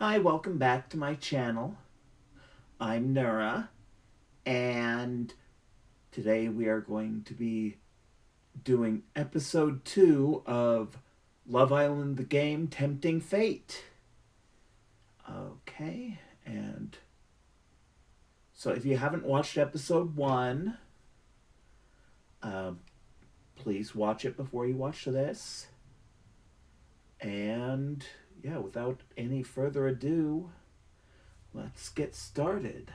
Hi, welcome back to my channel. I'm Nura, and today we are going to be doing episode 2 of Love Island the Game Tempting Fate. Okay, and so if you haven't watched episode 1, uh, please watch it before you watch this. And yeah, without any further ado, let's get started.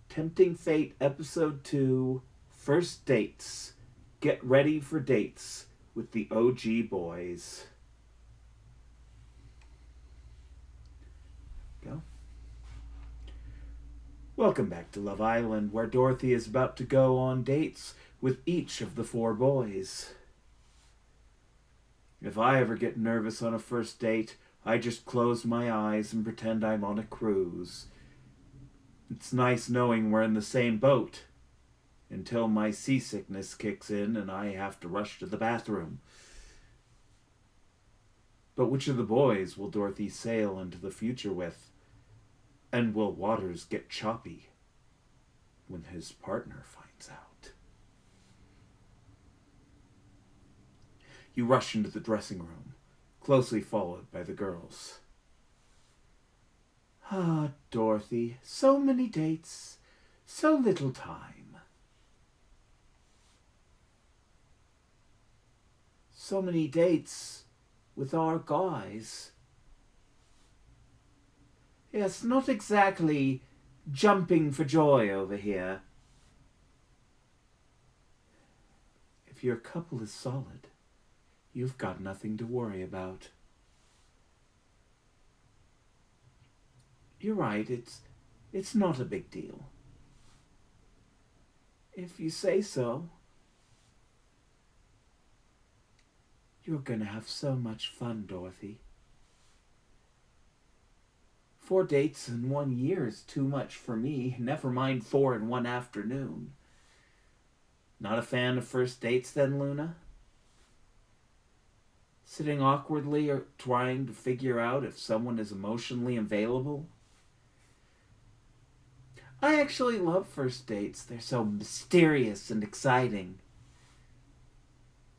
Tempting Fate, Episode 2, First Dates. Get ready for dates with the OG boys. Go. Welcome back to Love Island, where Dorothy is about to go on dates with each of the 4 boys. If I ever get nervous on a first date, I just close my eyes and pretend I'm on a cruise. It's nice knowing we're in the same boat, until my seasickness kicks in and I have to rush to the bathroom. But which of the boys will Dorothy sail into the future with? And will waters get choppy when his partner finds out? You rush into the dressing room, closely followed by the girls. Ah, Dorothy, so many dates, so little time. So many dates with our guys. Yes, not exactly jumping for joy over here. If your couple is solid, you've got nothing to worry about. You're right, it's not a big deal. If you say so. You're gonna have so much fun, Dorothy. 4 dates in 1 year is too much for me, never mind 4 in 1 afternoon. Not a fan of first dates then, Luna? Sitting awkwardly or trying to figure out if someone is emotionally available? I actually love first dates. They're so mysterious and exciting.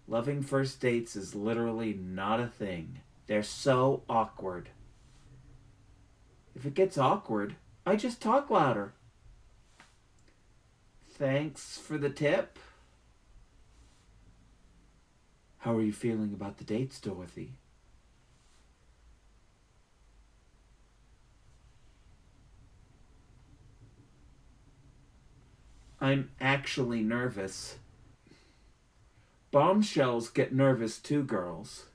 Loving first dates is literally not a thing. They're so awkward. If it gets awkward, I just talk louder. Thanks for the tip. How are you feeling about the dates, Dorothy? I'm actually nervous. Bombshells get nervous too, girls.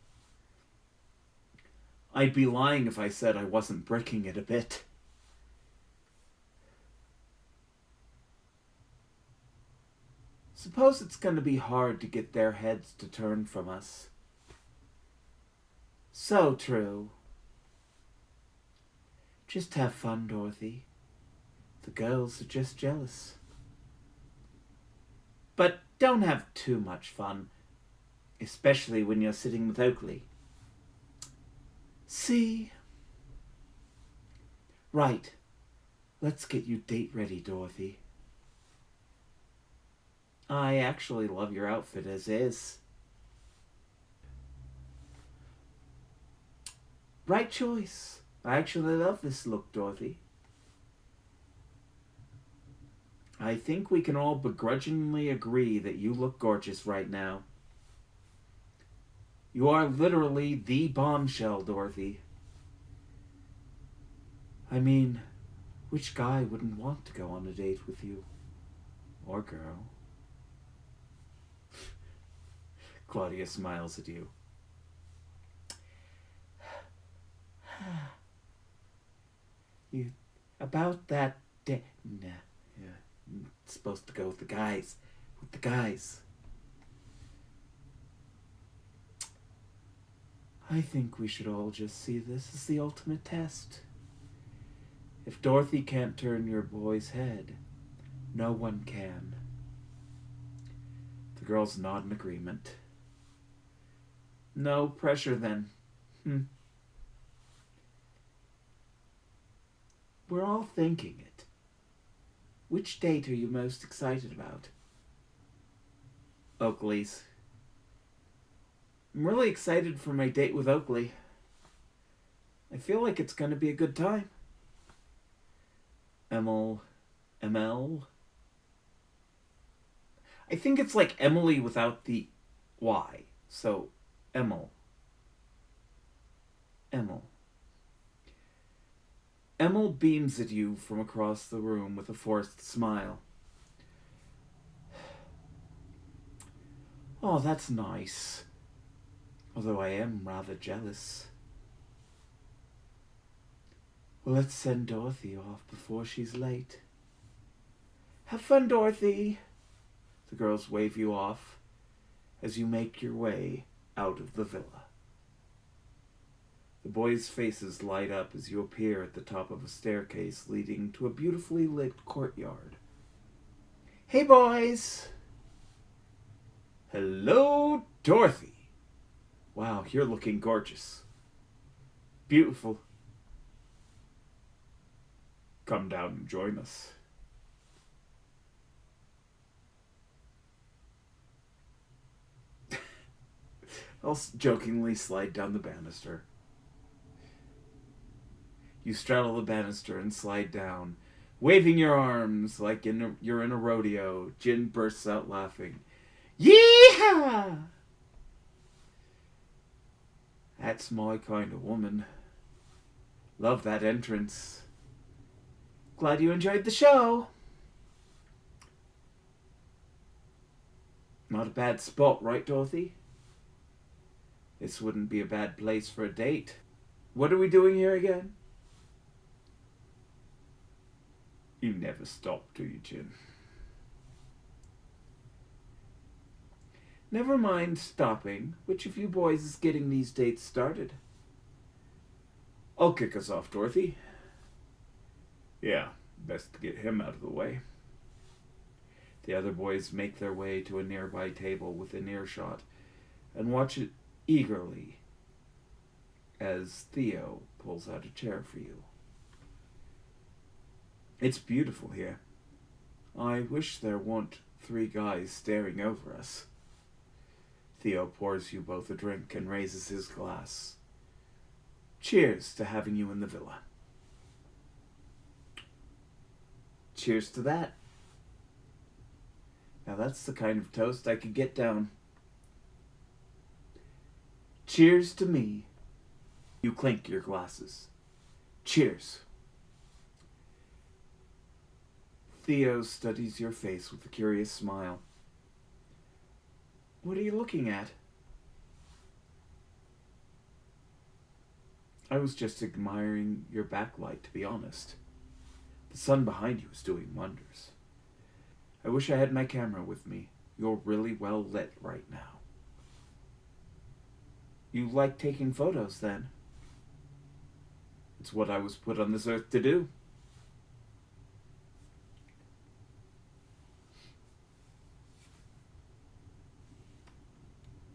I'd be lying if I said I wasn't bricking it a bit. Suppose it's going to be hard to get their heads to turn from us. So true. Just have fun, Dorothy. The girls are just jealous. But don't have too much fun, especially when you're sitting with Oakley. See? Right. Let's get you date ready, Dorothy. I actually love your outfit as is. Right choice. I actually love this look, Dorothy. I think we can all begrudgingly agree that you look gorgeous right now. You are literally the bombshell, Dorothy. I mean, which guy wouldn't want to go on a date with you? Or girl? Claudia smiles at you. You about that day? Nah, yeah, it's supposed to go with the guys. With the guys. I think we should all just see this as the ultimate test. If Dorothy can't turn your boy's head, no one can. The girls nod in agreement. No pressure then. We're all thinking it. Which date are you most excited about? Oakley's. I'm really excited for my date with Oakley. I feel like it's going to be a good time. ML. I think it's like Emily without the Y. So, Emil. Emil beams at you from across the room with a forced smile. Oh, that's nice. Although I am rather jealous. Well, let's send Dorothy off before she's late. Have fun, Dorothy. The girls wave you off as you make your way out of the villa. The boys' faces light up as you appear at the top of a staircase leading to a beautifully lit courtyard. Hey, boys! Hello, Dorothy. Wow, you're looking gorgeous. Beautiful. Come down and join us. I'll jokingly slide down the banister. You straddle the banister and slide down, waving your arms like you're in a rodeo. Jin bursts out laughing. Yeehaw! That's my kind of woman. Love that entrance. Glad you enjoyed the show. Not a bad spot, right, Dorothy? This wouldn't be a bad place for a date. What are we doing here again? You never stop, do you, Jin? Never mind stopping. Which of you boys is getting these dates started? I'll kick us off, Dorothy. Yeah, best to get him out of the way. The other boys make their way to a nearby table within earshot and watch it eagerly as Theo pulls out a chair for you. It's beautiful here. I wish there weren't 3 guys staring over us. Theo pours you both a drink and raises his glass. Cheers to having you in the villa. Cheers to that. Now that's the kind of toast I could get down. Cheers to me. You clink your glasses. Cheers. Theo studies your face with a curious smile. What are you looking at? I was just admiring your backlight, to be honest. The sun behind you is doing wonders. I wish I had my camera with me. You're really well lit right now. You like taking photos, then? It's what I was put on this earth to do.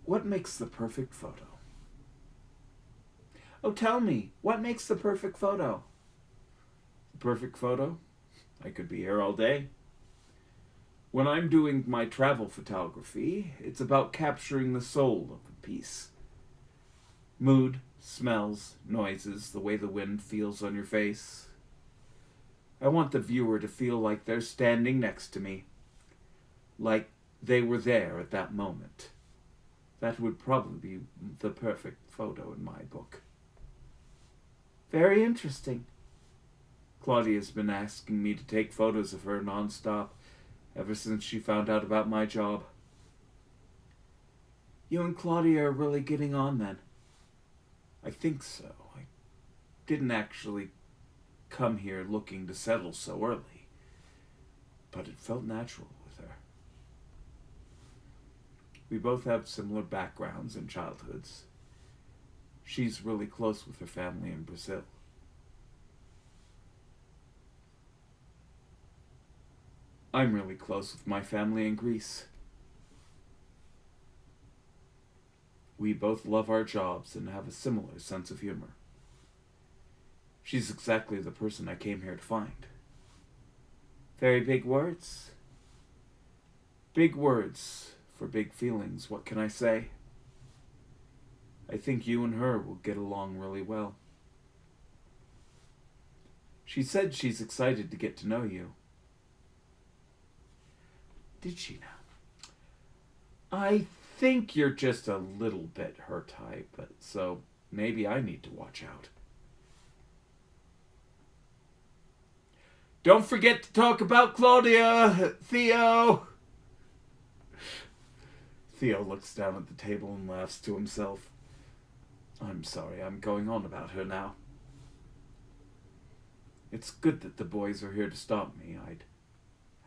What makes the perfect photo? Oh, tell me, what makes the perfect photo? The perfect photo? I could be here all day. When I'm doing my travel photography, it's about capturing the soul of the piece. Mood, smells, noises, the way the wind feels on your face. I want the viewer to feel like they're standing next to me, like they were there at that moment. That would probably be the perfect photo in my book. Very interesting. Claudia's been asking me to take photos of her nonstop ever since she found out about my job. You and Claudia are really getting on then? I think so. I didn't actually come here looking to settle so early, but it felt natural with her. We both have similar backgrounds and childhoods. She's really close with her family in Brazil. I'm really close with my family in Greece. We both love our jobs and have a similar sense of humor. She's exactly the person I came here to find. Very big words. Big words for big feelings, what can I say? I think you and her will get along really well. She said she's excited to get to know you. Did she now? I think you're just a little bit her type, but so maybe I need to watch out. Don't forget to talk about Claudia, Theo. Theo looks down at the table and laughs to himself. I'm sorry, I'm going on about her now. It's good that the boys are here to stop me. I'd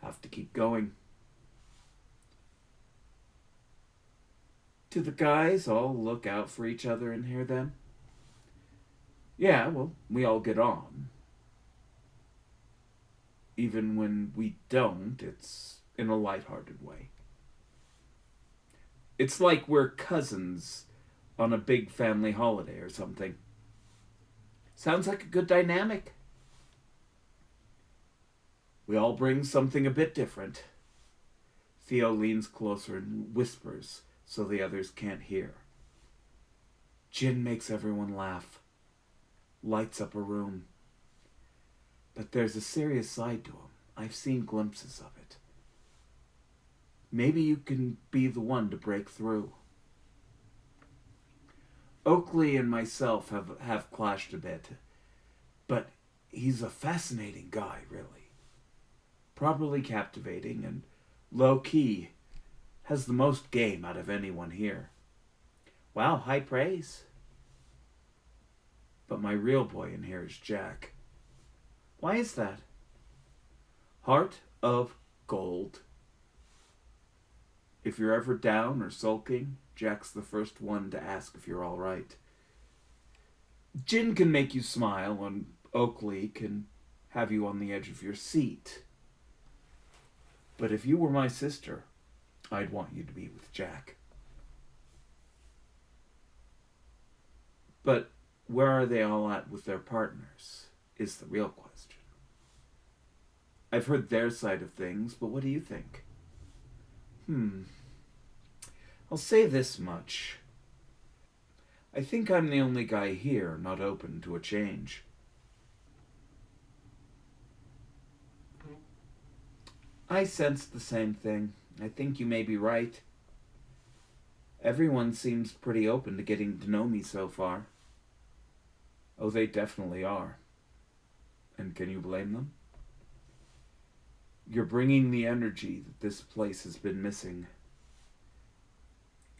have to keep going. Do the guys all look out for each other in here then? Yeah, well, we all get on. Even when we don't, it's in a lighthearted way. It's like we're cousins on a big family holiday or something. Sounds like a good dynamic. We all bring something a bit different. Theo leans closer and whispers so the others can't hear. Jin makes everyone laugh, lights up a room. But there's a serious side to him. I've seen glimpses of it. Maybe you can be the one to break through. Oakley and myself have clashed a bit, but he's a fascinating guy, really. Properly captivating and low-key. Has the most game out of anyone here. Wow, high praise. But my real boy in here is Jack. Why is that? Heart of gold. If you're ever down or sulking, Jack's the first one to ask if you're all right. Jin can make you smile, and Oakley can have you on the edge of your seat. But if you were my sister, I'd want you to be with Jack. But where are they all at with their partners, is the real question. I've heard their side of things, but what do you think? I'll say this much. I think I'm the only guy here not open to a change. I sensed the same thing. I think you may be right. Everyone seems pretty open to getting to know me so far. Oh, they definitely are. And can you blame them? You're bringing the energy that this place has been missing.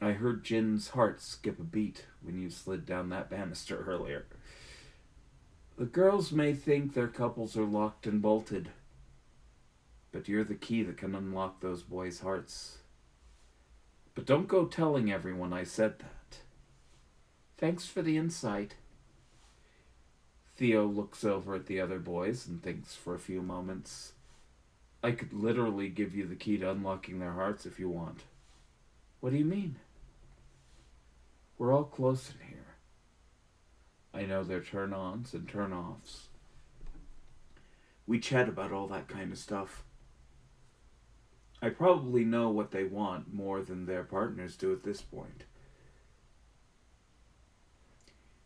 I heard Jin's heart skip a beat when you slid down that banister earlier. The girls may think their couples are locked and bolted, but you're the key that can unlock those boys' hearts. But don't go telling everyone I said that. Thanks for the insight. Theo looks over at the other boys and thinks for a few moments. I could literally give you the key to unlocking their hearts if you want. What do you mean? We're all close in here. I know their turn-ons and turn-offs. We chat about all that kind of stuff. I probably know what they want more than their partners do at this point.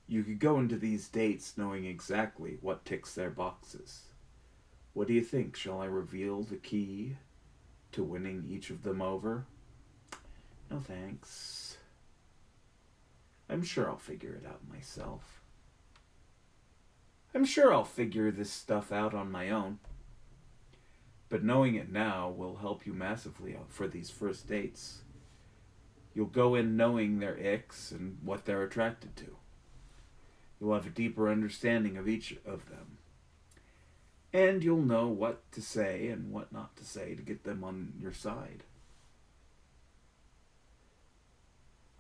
You could go into these dates knowing exactly what ticks their boxes. What do you think? Shall I reveal the key to winning each of them over? No thanks. I'm sure I'll figure it out myself. I'm sure I'll figure this stuff out on my own. But knowing it now will help you massively out for these first dates. You'll go in knowing their icks and what they're attracted to. You'll have a deeper understanding of each of them. And you'll know what to say and what not to say to get them on your side.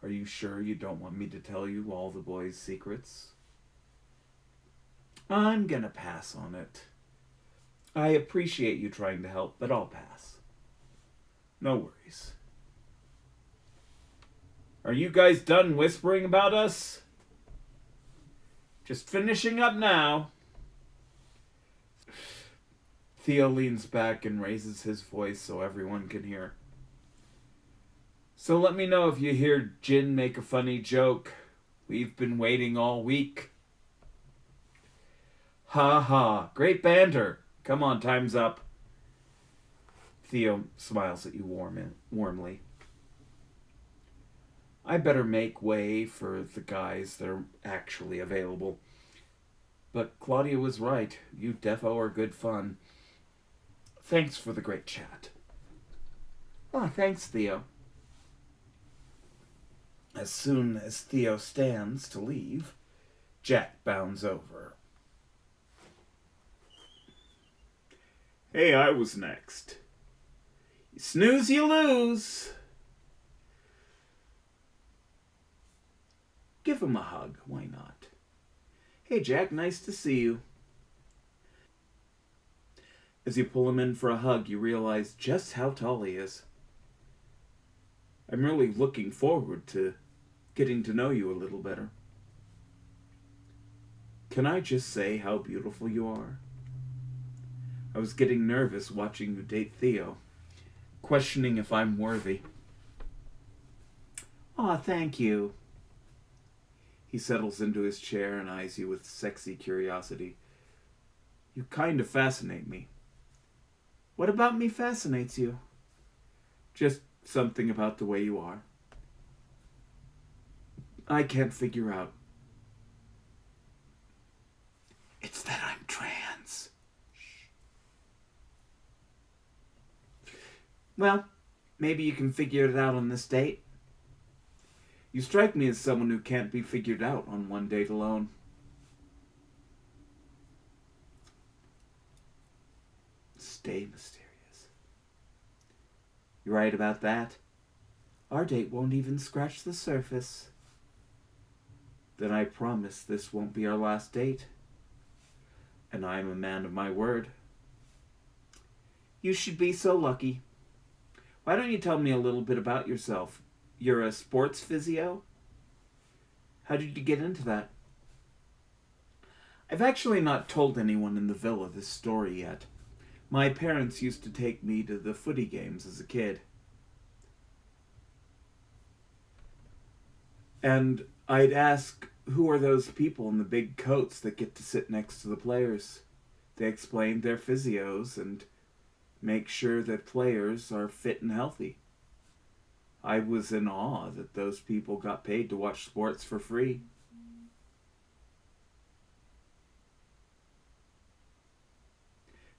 Are you sure you don't want me to tell you all the boys' secrets? I'm gonna pass on it. I appreciate you trying to help, but I'll pass. No worries. Are you guys done whispering about us? Just finishing up now. Theo leans back and raises his voice so everyone can hear. So let me know if you hear Jin make a funny joke. We've been waiting all week. Ha ha, great banter. Come on, time's up. Theo smiles at you warmly. I better make way for the guys that are actually available. But Claudia was right. You defo are good fun. Thanks for the great chat. Oh, thanks, Theo. As soon as Theo stands to leave, Jack bounds over. Hey, I was next. You snooze, you lose. Give him a hug, why not? Hey, Jack, nice to see you. As you pull him in for a hug, you realize just how tall he is. I'm really looking forward to getting to know you a little better. Can I just say how beautiful you are? I was getting nervous watching you date Theo, questioning if I'm worthy. Aw, thank you. He settles into his chair and eyes you with sexy curiosity. You kind of fascinate me. What about me fascinates you? Just something about the way you are. I can't figure out. It's that I'm trans. Well, maybe you can figure it out on this date. You strike me as someone who can't be figured out on one date alone. Stay mysterious. You're right about that. Our date won't even scratch the surface. Then I promise this won't be our last date. And I'm a man of my word. You should be so lucky. Why don't you tell me a little bit about yourself? You're a sports physio? How did you get into that? I've actually not told anyone in the villa this story yet. My parents used to take me to the footy games as a kid. And I'd ask, who are those people in the big coats that get to sit next to the players? They explained they're physios and make sure that players are fit and healthy. I was in awe that those people got paid to watch sports for free.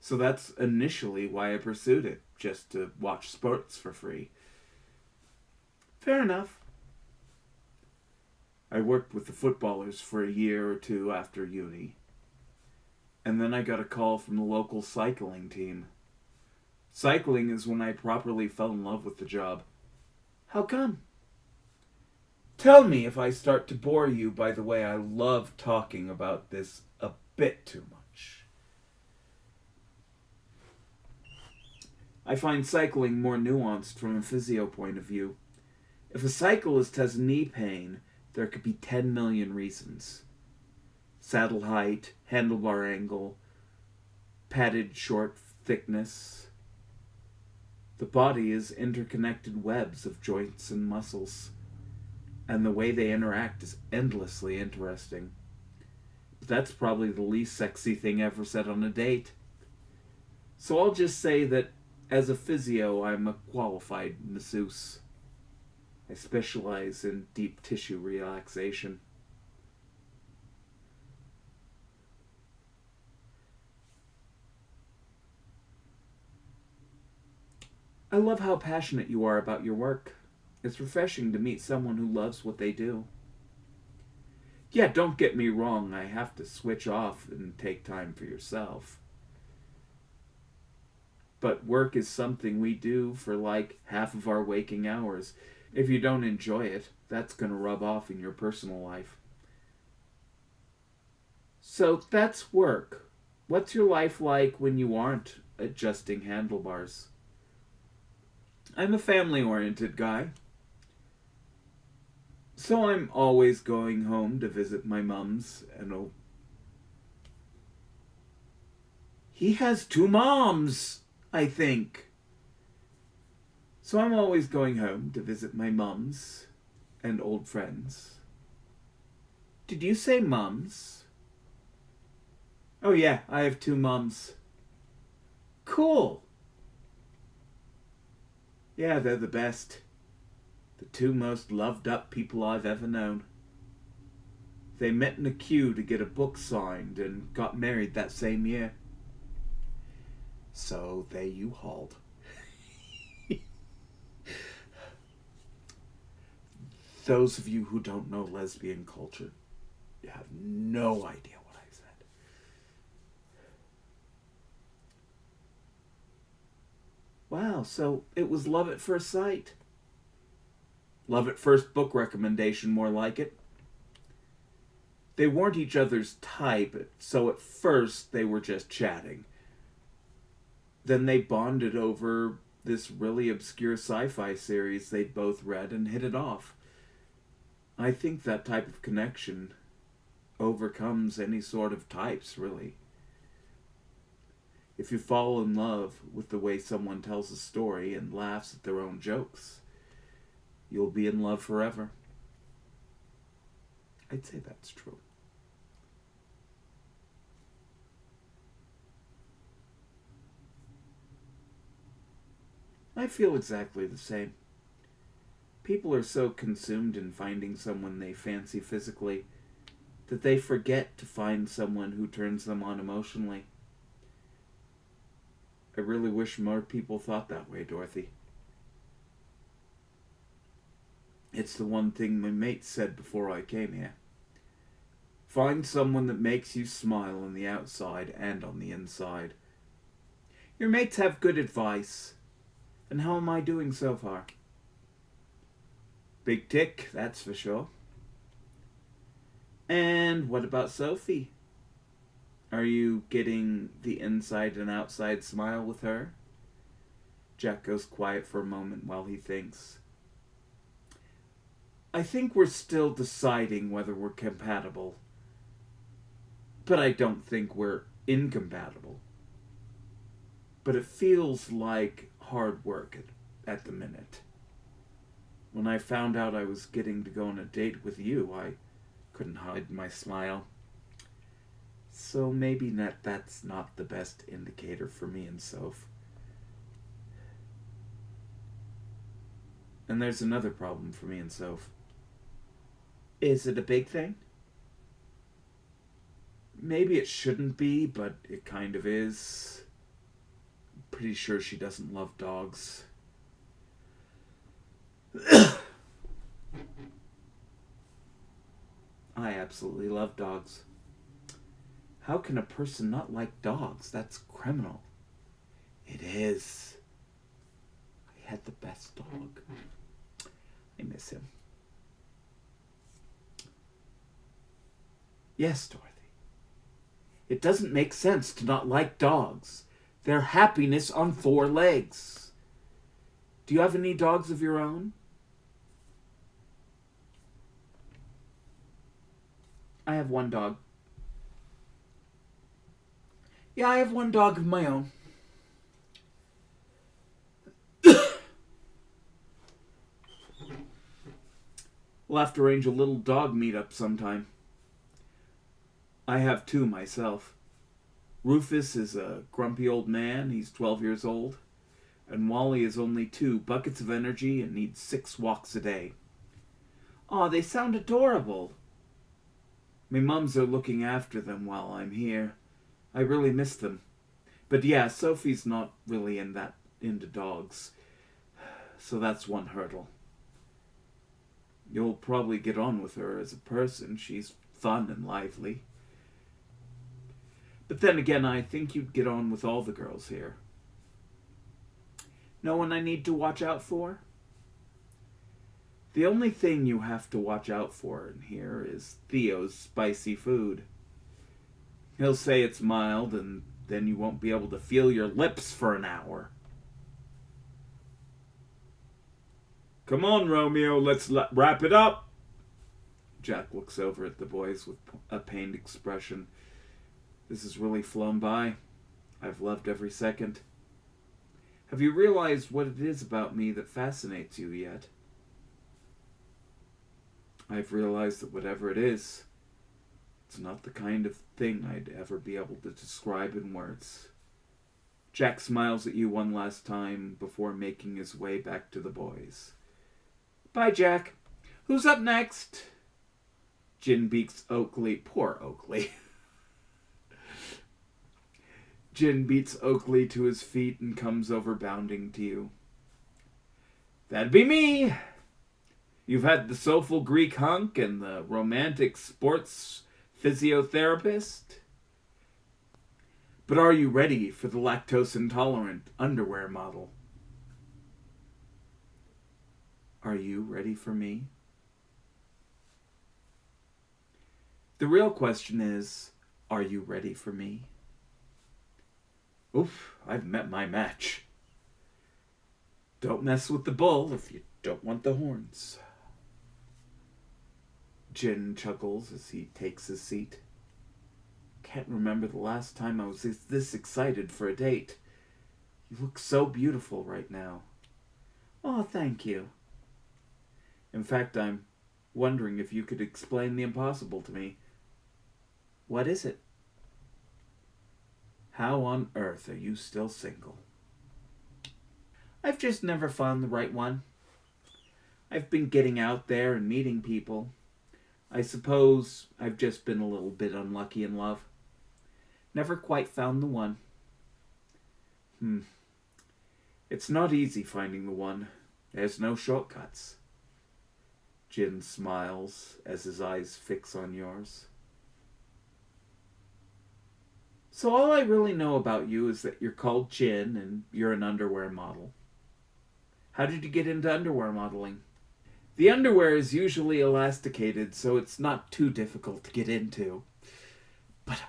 So that's initially why I pursued it, just to watch sports for free. Fair enough. I worked with the footballers for a year or two after uni. And then I got a call from the local cycling team. Cycling is when I properly fell in love with the job. How come? Tell me if I start to bore you by the way I love talking about this a bit too much. I find cycling more nuanced from a physio point of view. If a cyclist has knee pain, there could be 10 million reasons. Saddle height, handlebar angle, padded short thickness. The body is interconnected webs of joints and muscles, and the way they interact is endlessly interesting. But that's probably the least sexy thing ever said on a date. So I'll just say that as a physio, I'm a qualified masseuse. I specialize in deep tissue relaxation. I love how passionate you are about your work. It's refreshing to meet someone who loves what they do. Yeah, don't get me wrong, I have to switch off and take time for yourself. But work is something we do for like half of our waking hours. If you don't enjoy it, that's going to rub off in your personal life. So that's work. What's your life like when you aren't adjusting handlebars? I'm a family-oriented guy. So I'm always going home to visit my mums and He has two moms, I think. So I'm always going home to visit my mums and old friends. Did you say mums? Oh yeah, I have two mums. Cool. Yeah, they're the best. The two most loved up people I've ever known. They met in a queue to get a book signed and got married that same year. So they U-hauled. Those of you who don't know lesbian culture, you have no idea what I said. Wow, so it was love at first sight. Love at first book recommendation, more like it. They weren't each other's type, so at first they were just chatting. Then they bonded over this really obscure sci-fi series they'd both read and hit it off. I think that type of connection overcomes any sort of types, really. If you fall in love with the way someone tells a story and laughs at their own jokes, you'll be in love forever. I'd say that's true. I feel exactly the same. People are so consumed in finding someone they fancy physically that they forget to find someone who turns them on emotionally. I really wish more people thought that way, Dorothy. It's the one thing my mate said before I came here. Find someone that makes you smile on the outside and on the inside. Your mates have good advice. And how am I doing so far? Big tick, that's for sure. And what about Sophie? Are you getting the inside and outside smile with her? Jack goes quiet for a moment while he thinks. I think we're still deciding whether we're compatible. But I don't think we're incompatible. But it feels like hard work at the minute. When I found out I was getting to go on a date with you, I couldn't hide my smile. So maybe that's not the best indicator for me and Soph. And there's another problem for me and Soph. Is it a big thing? Maybe it shouldn't be, but it kind of is. I'm pretty sure she doesn't love dogs. I absolutely love dogs. How can a person not like dogs? That's criminal. It is. I had the best dog. I miss him. Yes, Dorothy. It doesn't make sense to not like dogs. They're happiness on four legs. Do you have any dogs of your own? I have one dog. Yeah, I have one dog of my own. We'll have to arrange a little dog meetup sometime. I have two myself. Rufus is a grumpy old man. He's 12 years old. And Wally is only 2 buckets of energy and needs 6 walks a day. Aw, they sound adorable. My mums are looking after them while I'm here. I really miss them. But yeah, Sophie's not really into dogs. So that's one hurdle. You'll probably get on with her as a person. She's fun and lively. But then again, I think you'd get on with all the girls here. No one I need to watch out for? The only thing you have to watch out for in here is Theo's spicy food. He'll say it's mild, and then you won't be able to feel your lips for an hour. Come on, Romeo, let's wrap it up. Jack looks over at the boys with a pained expression. This has really flown by. I've loved every second. Have you realized what it is about me that fascinates you yet? I've realized that whatever it is, it's not the kind of thing I'd ever be able to describe in words. Jack smiles at you one last time before making his way back to the boys. Bye, Jack. Who's up next? Jin beats Oakley. Poor Oakley. Jin beats Oakley to his feet and comes over bounding to you. That'd be me. You've had the soulful Greek hunk and the romantic sports physiotherapist. But are you ready for the lactose intolerant underwear model? Are you ready for me? The real question is, are you ready for me? Oof, I've met my match. Don't mess with the bull if you don't want the horns. Jin chuckles as he takes his seat. Can't remember the last time I was this excited for a date. You look so beautiful right now. Oh, thank you. In fact, I'm wondering if you could explain the impossible to me. What is it? How on earth are you still single? I've just never found the right one. I've been getting out there and meeting people. I suppose I've just been a little bit unlucky in love. Never quite found the one. It's not easy finding the one. There's no shortcuts. Jin smiles as his eyes fix on yours. So all I really know about you is that you're called Jin and you're an underwear model. How did you get into underwear modeling? The underwear is usually elasticated, so it's not too difficult to get into. But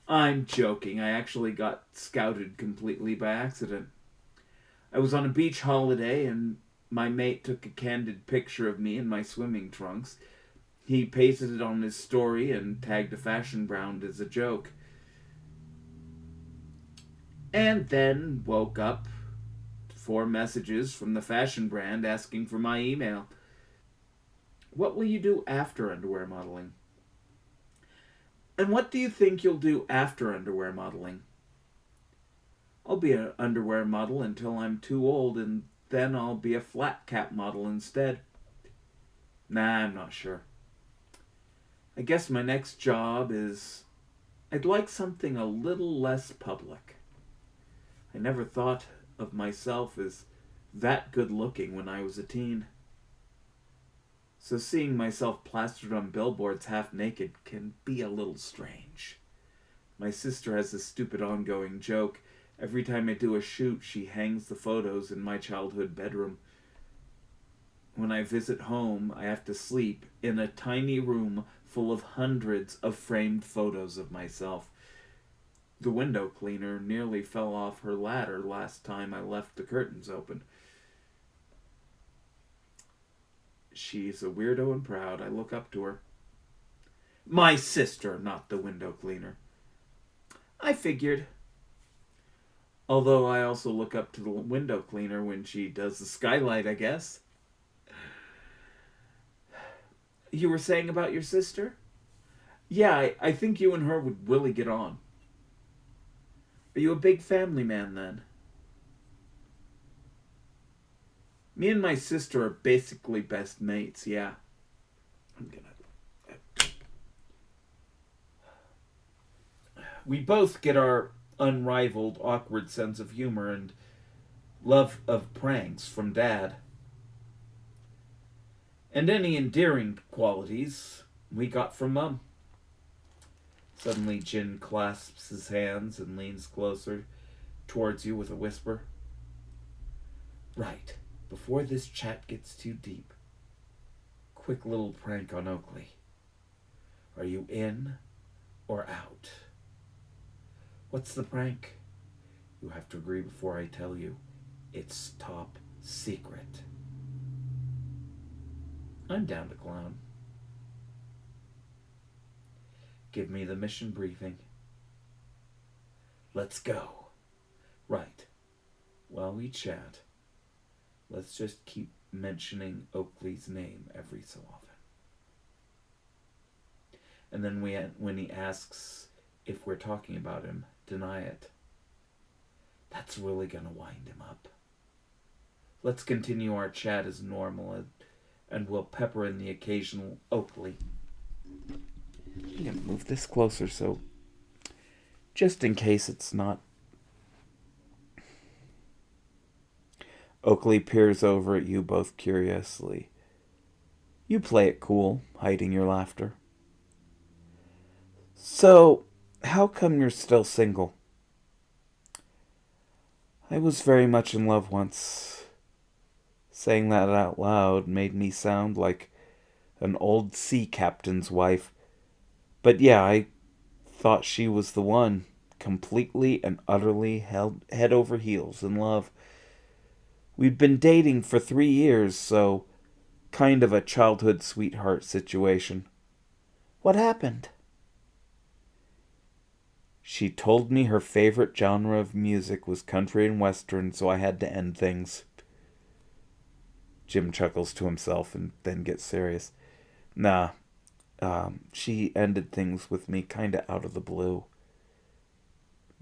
I'm joking. I actually got scouted completely by accident. I was on a beach holiday and my mate took a candid picture of me in my swimming trunks. He pasted it on his story and tagged a fashion brand as a joke. And then woke up 4 messages from the fashion brand asking for my email. What will you do after underwear modeling? And what do you think you'll do after underwear modeling? I'll be an underwear model until I'm too old, and then I'll be a flat cap model instead. Nah, I'm not sure. I guess my next job is... I'd like something a little less public. I never thought of myself as that good looking when I was a teen. So seeing myself plastered on billboards half naked can be a little strange. My sister has this stupid ongoing joke. Every time I do a shoot, she hangs the photos in my childhood bedroom. When I visit home, I have to sleep in a tiny room full of hundreds of framed photos of myself. The window cleaner nearly fell off her ladder last time I left the curtains open. She's a weirdo and proud. I look up to her. My sister, not the window cleaner. I figured. Although I also look up to the window cleaner when she does the skylight, I guess. You were saying about your sister? Yeah, I think you and her would really get on. Are you a big family man then? Me and my sister are basically best mates, yeah. We both get our unrivaled, awkward sense of humor and love of pranks from Dad. And any endearing qualities we got from Mum. Suddenly Jin clasps his hands and leans closer towards you with a whisper. Right, before this chat gets too deep, quick little prank on Oakley. Are you in or out? What's the prank? You have to agree before I tell you. It's top secret. I'm down to clown. Give me the mission briefing. Let's go. Right. While we chat, let's just keep mentioning Oakley's name every so often. And then when he asks if we're talking about him, deny it. That's really going to wind him up. Let's continue our chat as normal, and we'll pepper in the occasional Oakley. I'm going to move this closer so just in case it's not. Oakley peers over at you both curiously. You play it cool, hiding your laughter. So, how come you're still single? I was very much in love once. Saying that out loud made me sound like an old sea captain's wife. But yeah, I thought she was the one, completely and utterly head over heels in love. We'd been dating for 3 years, so kind of a childhood sweetheart situation. What happened? She told me her favorite genre of music was country and western, so I had to end things. Jim chuckles to himself and then gets serious. Nah, she ended things with me kinda out of the blue.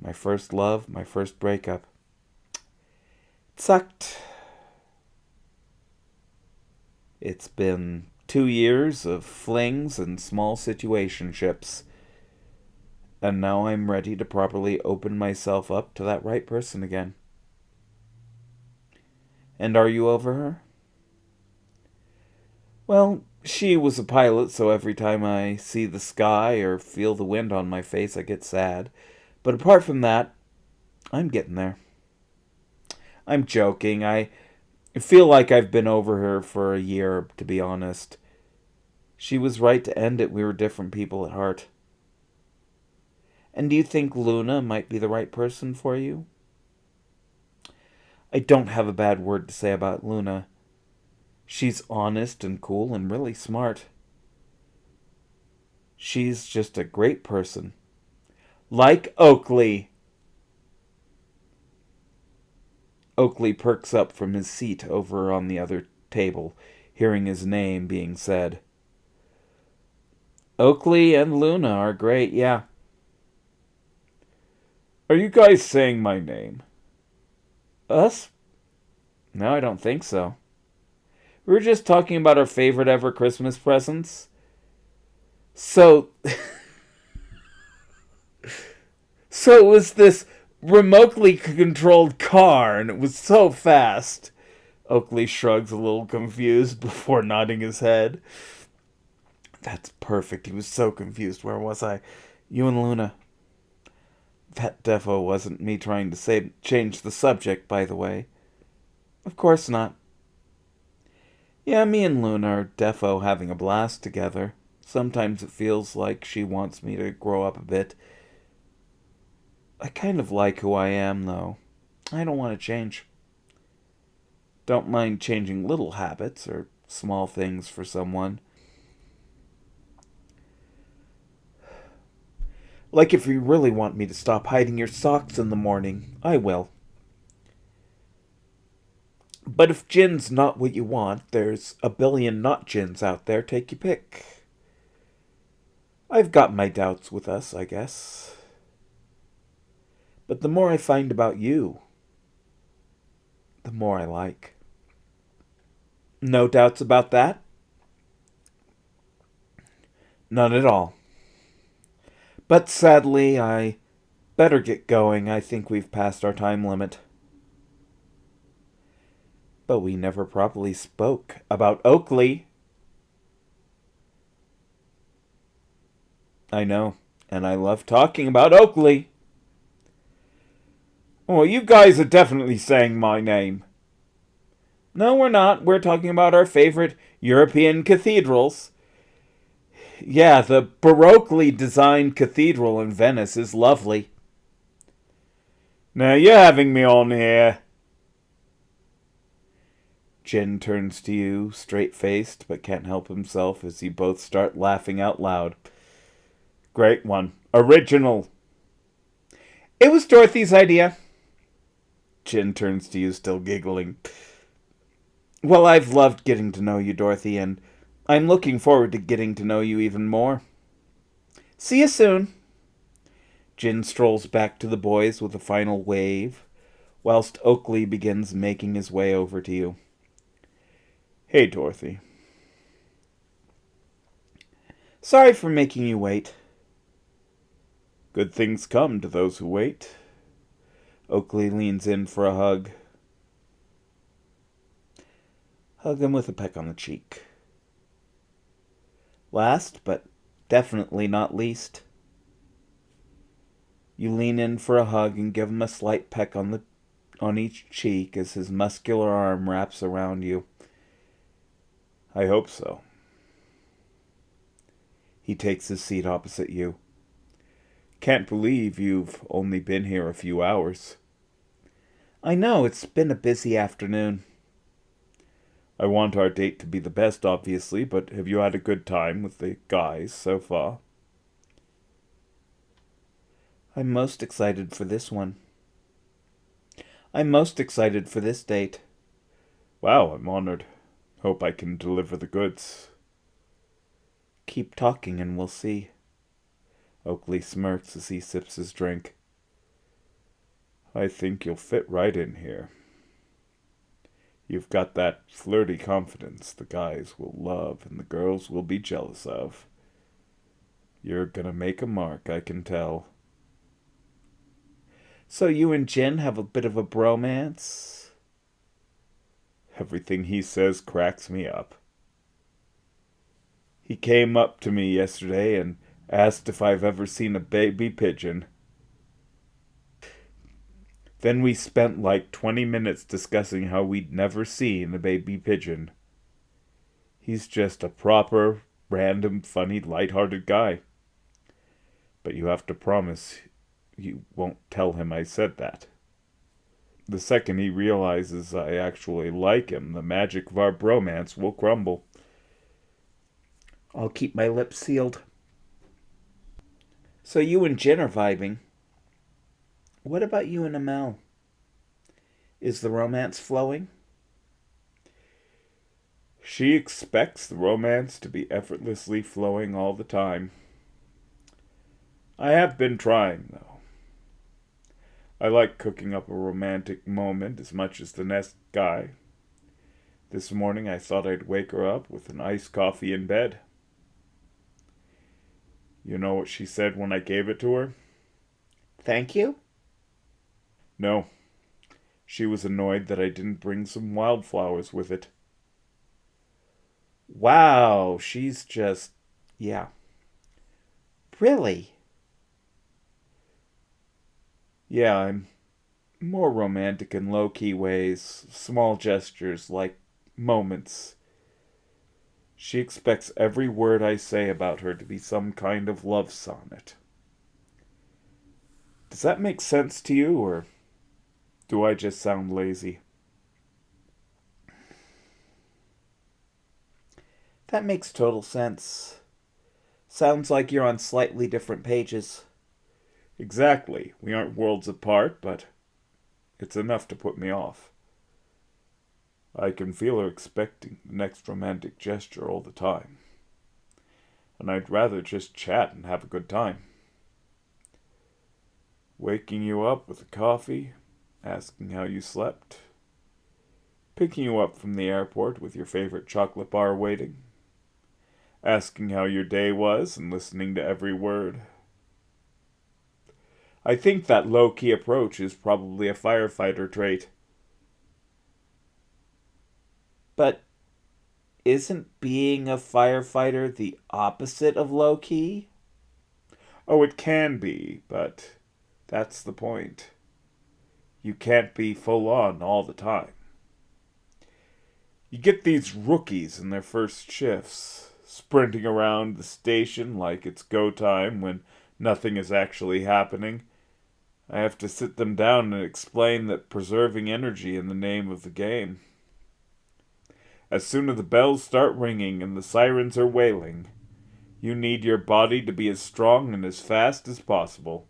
My first love, my first breakup. It sucked. It's been 2 years of flings and small situationships. And now I'm ready to properly open myself up to that right person again. And are you over her? Well, she was a pilot, so every time I see the sky or feel the wind on my face, I get sad. But apart from that, I'm getting there. I'm joking. I feel like I've been over her for a year, to be honest. She was right to end it. We were different people at heart. And do you think Luna might be the right person for you? I don't have a bad word to say about Luna. She's honest and cool and really smart. She's just a great person. Like Oakley. Oakley perks up from his seat over on the other table, hearing his name being said. Oakley and Luna are great, yeah. Are you guys saying my name? Us? No, I don't think so. We were just talking about our favorite ever Christmas presents. So it was this remotely controlled car, and it was so fast. Oakley shrugs a little confused before nodding his head. That's perfect. He was so confused. Where was I? You and Luna. That defo wasn't me trying to change the subject, by the way. Of course not. Yeah, me and Luna are defo having a blast together. Sometimes it feels like she wants me to grow up a bit. I kind of like who I am, though. I don't want to change. Don't mind changing little habits or small things for someone. Like if you really want me to stop hiding your socks in the morning, I will. But if gin's not what you want, there's a billion not gins out there. Take your pick. I've got my doubts with us, I guess. But the more I find about you, the more I like. No doubts about that? None at all. But sadly, I better get going. I think we've passed our time limit. But we never properly spoke about Oakley. I know, and I love talking about Oakley. Oh, you guys are definitely saying my name. No, we're not. We're talking about our favorite European cathedrals. Yeah, the Baroquely designed cathedral in Venice is lovely. Now you're having me on here. Jin turns to you, straight-faced, but can't help himself as you both start laughing out loud. Great one. Original. It was Dorothy's idea. Jin turns to you, still giggling. Well, I've loved getting to know you, Dorothy, and I'm looking forward to getting to know you even more. See you soon. Jin strolls back to the boys with a final wave, whilst Oakley begins making his way over to you. Hey, Dorothy. Sorry for making you wait. Good things come to those who wait. Oakley leans in for a hug. Hug him with a peck on the cheek. Last, but definitely not least, you lean in for a hug and give him a slight peck on each cheek as his muscular arm wraps around you. I hope so. He takes his seat opposite you. Can't believe you've only been here a few hours. I know, it's been a busy afternoon. I want our date to be the best, obviously, but have you had a good time with the guys so far? I'm most excited for this one. I'm most excited for this date. Wow, I'm honored. Hope I can deliver the goods. Keep talking and we'll see. Oakley smirks as he sips his drink. I think you'll fit right in here. You've got that flirty confidence the guys will love and the girls will be jealous of. You're gonna make a mark, I can tell. So you and Jin have a bit of a bromance? Everything he says cracks me up. He came up to me yesterday and asked if I've ever seen a baby pigeon. Then we spent like 20 minutes discussing how we'd never seen a baby pigeon. He's just a proper, random, funny, light-hearted guy. But you have to promise you won't tell him I said that. The second he realizes I actually like him, the magic of our bromance will crumble. I'll keep my lips sealed. So you and Jin are vibing. What about you and Amel? Is the romance flowing? She expects the romance to be effortlessly flowing all the time. I have been trying, though. I like cooking up a romantic moment as much as the next guy. This morning I thought I'd wake her up with an iced coffee in bed. You know what she said when I gave it to her? Thank you? No. She was annoyed that I didn't bring some wildflowers with it. Wow, she's just... yeah. Really? Yeah, I'm more romantic in low-key ways, small gestures, like moments. She expects every word I say about her to be some kind of love sonnet. Does that make sense to you, or do I just sound lazy? That makes total sense. Sounds like you're on slightly different pages. Exactly. We aren't worlds apart, but it's enough to put me off. I can feel her expecting the next romantic gesture all the time. And I'd rather just chat and have a good time. Waking you up with a coffee, asking how you slept, picking you up from the airport with your favorite chocolate bar waiting, asking how your day was and listening to every word. I think that low-key approach is probably a firefighter trait. But isn't being a firefighter the opposite of low-key? Oh, it can be, but that's the point. You can't be full on all the time. You get these rookies in their first shifts, sprinting around the station like it's go time when nothing is actually happening. I have to sit them down and explain that preserving energy in the name of the game. As soon as the bells start ringing and the sirens are wailing, you need your body to be as strong and as fast as possible.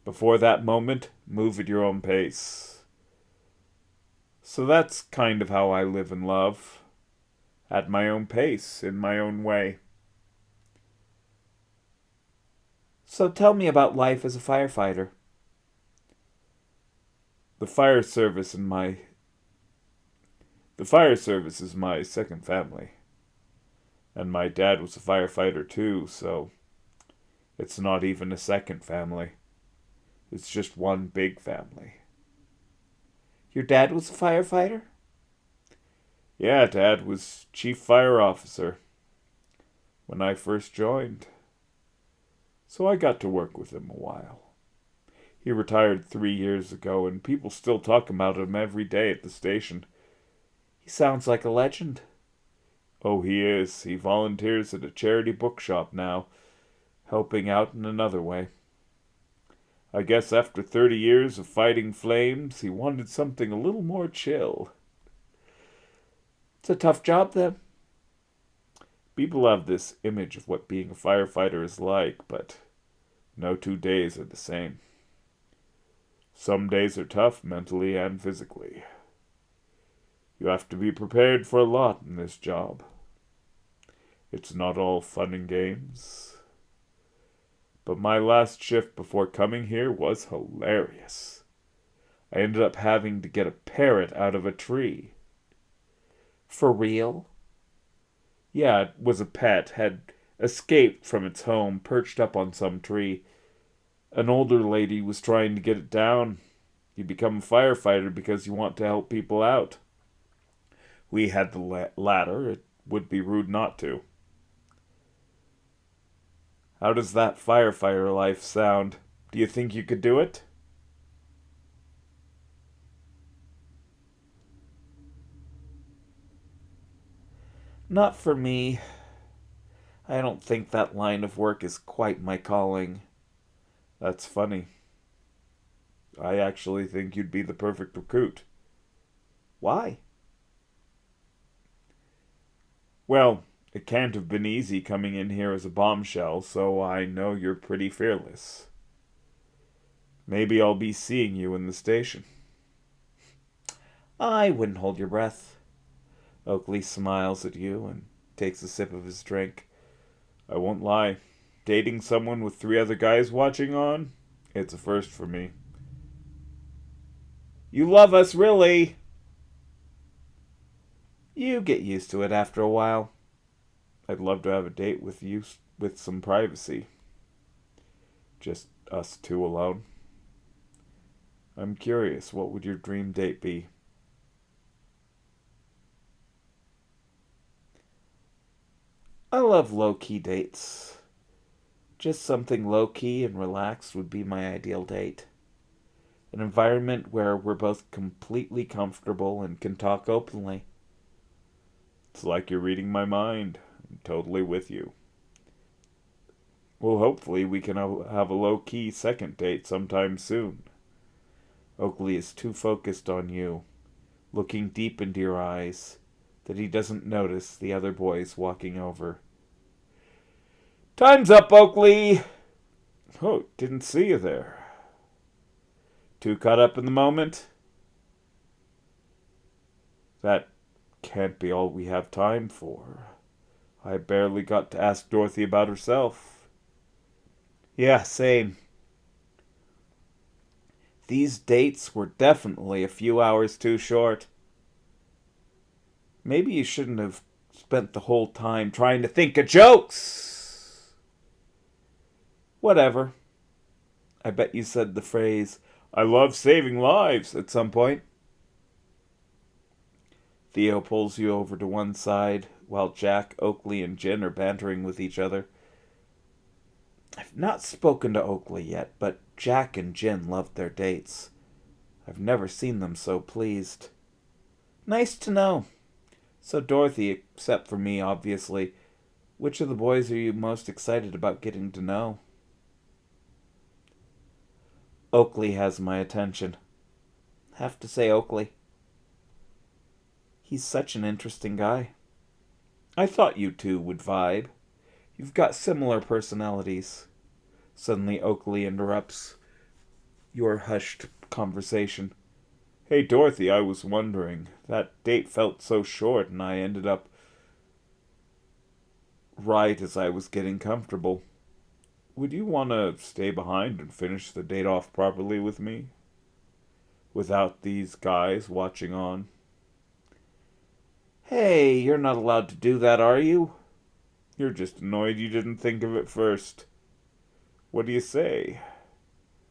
Before that moment, move at your own pace. So that's kind of how I live and love. At my own pace, in my own way. So tell me about life as a firefighter. The fire service in my The fire service is my second family. And my dad was a firefighter too, so it's not even a second family. It's just one big family. Your dad was a firefighter? Yeah, Dad was chief fire officer when I first joined. So I got to work with him a while. He retired 3 years ago, and people still talk about him every day at the station. He sounds like a legend. Oh, he is. He volunteers at a charity bookshop now, helping out in another way. I guess after 30 years of fighting flames, he wanted something a little more chill. It's a tough job, then. People have this image of what being a firefighter is like, but no 2 days are the same. Some days are tough mentally and physically. You have to be prepared for a lot in this job. It's not all fun and games. But my last shift before coming here was hilarious. I ended up having to get a parrot out of a tree. For real? Yeah, it was a pet, had escaped from its home, perched up on some tree. An older lady was trying to get it down. You become a firefighter because you want to help people out. We had the latter. It would be rude not to. How does that firefighter life sound? Do you think you could do it? Not for me. I don't think that line of work is quite my calling. That's funny. I actually think you'd be the perfect recruit. Why? Well, it can't have been easy coming in here as a bombshell, so I know you're pretty fearless. Maybe I'll be seeing you in the station. I wouldn't hold your breath. Oakley smiles at you and takes a sip of his drink. I won't lie. Dating someone with 3 other guys watching on? It's a first for me. You love us, really? You get used to it after a while. I'd love to have a date with you with some privacy. Just us two alone. I'm curious, what would your dream date be? I love low-key dates. Just something low-key and relaxed would be my ideal date. An environment where we're both completely comfortable and can talk openly. It's like you're reading my mind. I'm totally with you. Well, hopefully we can have a low-key second date sometime soon. Oakley is too focused on you, looking deep into your eyes, that he doesn't notice the other boys walking over. Time's up, Oakley! Oh, didn't see you there. Too caught up in the moment? That can't be all we have time for. I barely got to ask Dorothy about herself. Yeah, same. These dates were definitely a few hours too short. Maybe you shouldn't have spent the whole time trying to think of jokes. Whatever. I bet you said the phrase, "I love saving lives," at some point. Theo pulls you over to one side while Jack, Oakley, and Jin are bantering with each other. I've not spoken to Oakley yet, but Jack and Jin loved their dates. I've never seen them so pleased. Nice to know. So Dorothy, except for me, obviously, which of the boys are you most excited about getting to know? Oakley has my attention. Have to say Oakley. He's such an interesting guy. I thought you two would vibe. You've got similar personalities. Suddenly Oakley interrupts. your hushed conversation. Hey, Dorothy, I was wondering. That date felt so short, and I ended up right as I was getting comfortable. Would you want to stay behind and finish the date off properly with me? Without these guys watching on? Hey, you're not allowed to do that, are you? You're just annoyed you didn't think of it first. What do you say?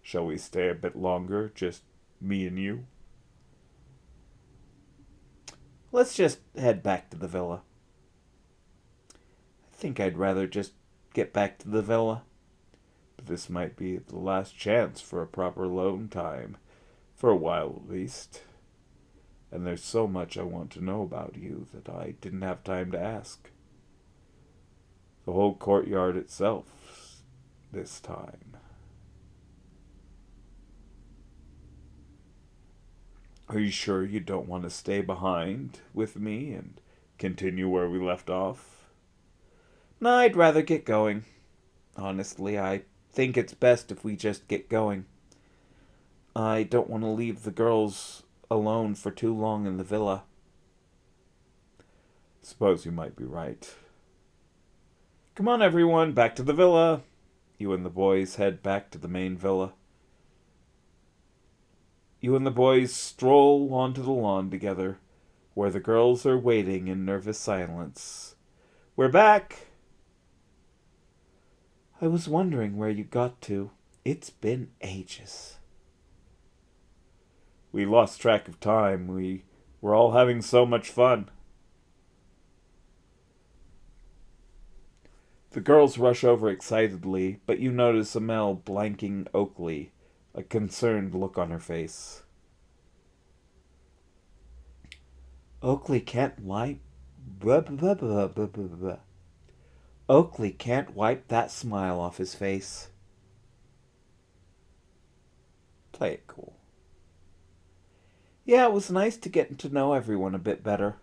Shall we stay a bit longer, just me and you? Let's just head back to the villa. I think I'd rather just get back to the villa. But this might be the last chance for a proper alone time. For a while, at least. And there's so much I want to know about you that I didn't have time to ask. The whole courtyard itself, this time. Are you sure you don't want to stay behind with me and continue where we left off? No, I'd rather get going. Honestly, I think it's best if we just get going. I don't want to leave the girls alone for too long in the villa. Suppose you might be right. Come on, everyone, back to the villa. You and the boys head back to the main villa. You and the boys stroll onto the lawn together, where the girls are waiting in nervous silence. We're back! I was wondering where you got to. It's been ages. We lost track of time. We were all having so much fun. The girls rush over excitedly, but you notice Amel blanking Oakley, a concerned look on her face. Oakley can't wipe. Oakley can't wipe that smile off his face. Play it cool. Yeah, it was nice to get to know everyone a bit better.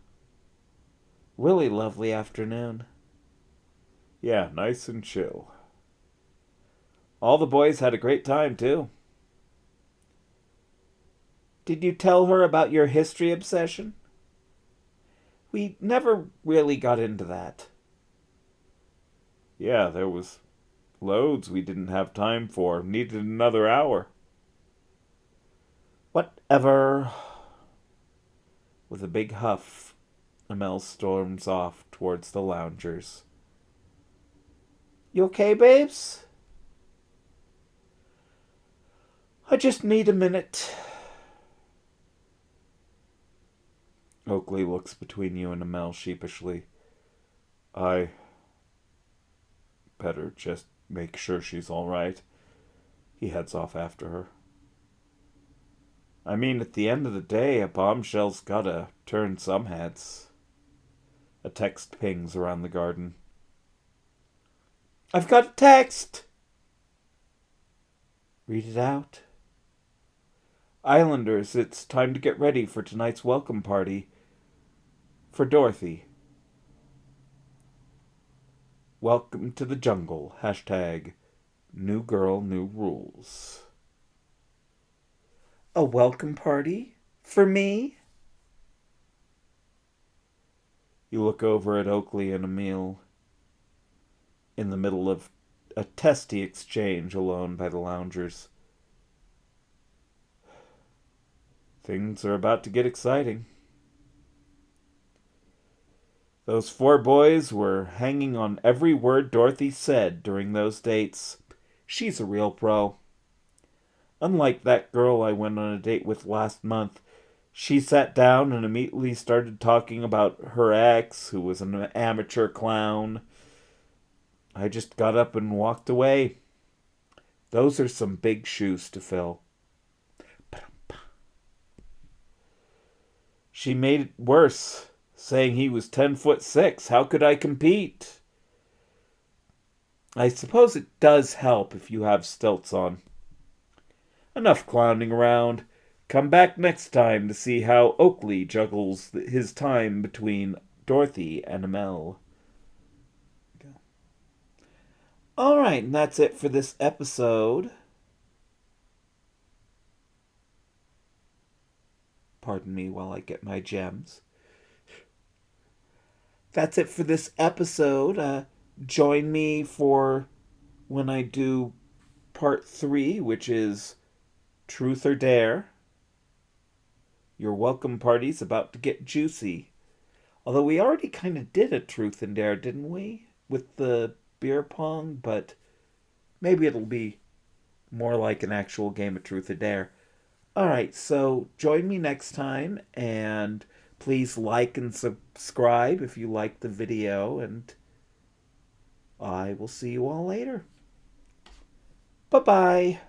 Really lovely afternoon. Yeah, nice and chill. All the boys had a great time, too. Did you tell her about your history obsession? We never really got into that. Yeah, there was loads we didn't have time for. Needed another hour. Whatever. With a big huff, Amel storms off towards the loungers. You okay, babes? I just need a minute. Oakley looks between you and Amel sheepishly. I better just make sure she's all right. He heads off after her. I mean, at the end of the day, a bombshell's gotta turn some heads. A text pings around the garden. I've got a text! Read it out. Islanders, it's time to get ready for tonight's welcome party. For Dorothy. Welcome to the jungle. Hashtag new girl, new rules. A welcome party? For me? You look over at Oakley and Emil in the middle of a testy exchange alone by the loungers. Things are about to get exciting. Those four boys were hanging on every word Dorothy said during those dates. She's a real pro. Unlike that girl I went on a date with last month, she sat down and immediately started talking about her ex, who was an amateur clown. I just got up and walked away. Those are some big shoes to fill. She made it worse, saying he was 10'6". How could I compete? I suppose it does help if you have stilts on. Enough clowning around. Come back next time to see how Oakley juggles his time between Dorothy and Amel. Alright, and that's it for this episode. Pardon me while I get my gems. That's it for this episode. Join me for when I do part 3, which is Truth or Dare. Your welcome party's about to get juicy. Although we already kind of did a Truth and Dare, didn't we? With the beer pong, but maybe it'll be more like an actual game of Truth or Dare. Alright, so join me next time, and please like and subscribe if you like the video, and I will see you all later. Bye bye.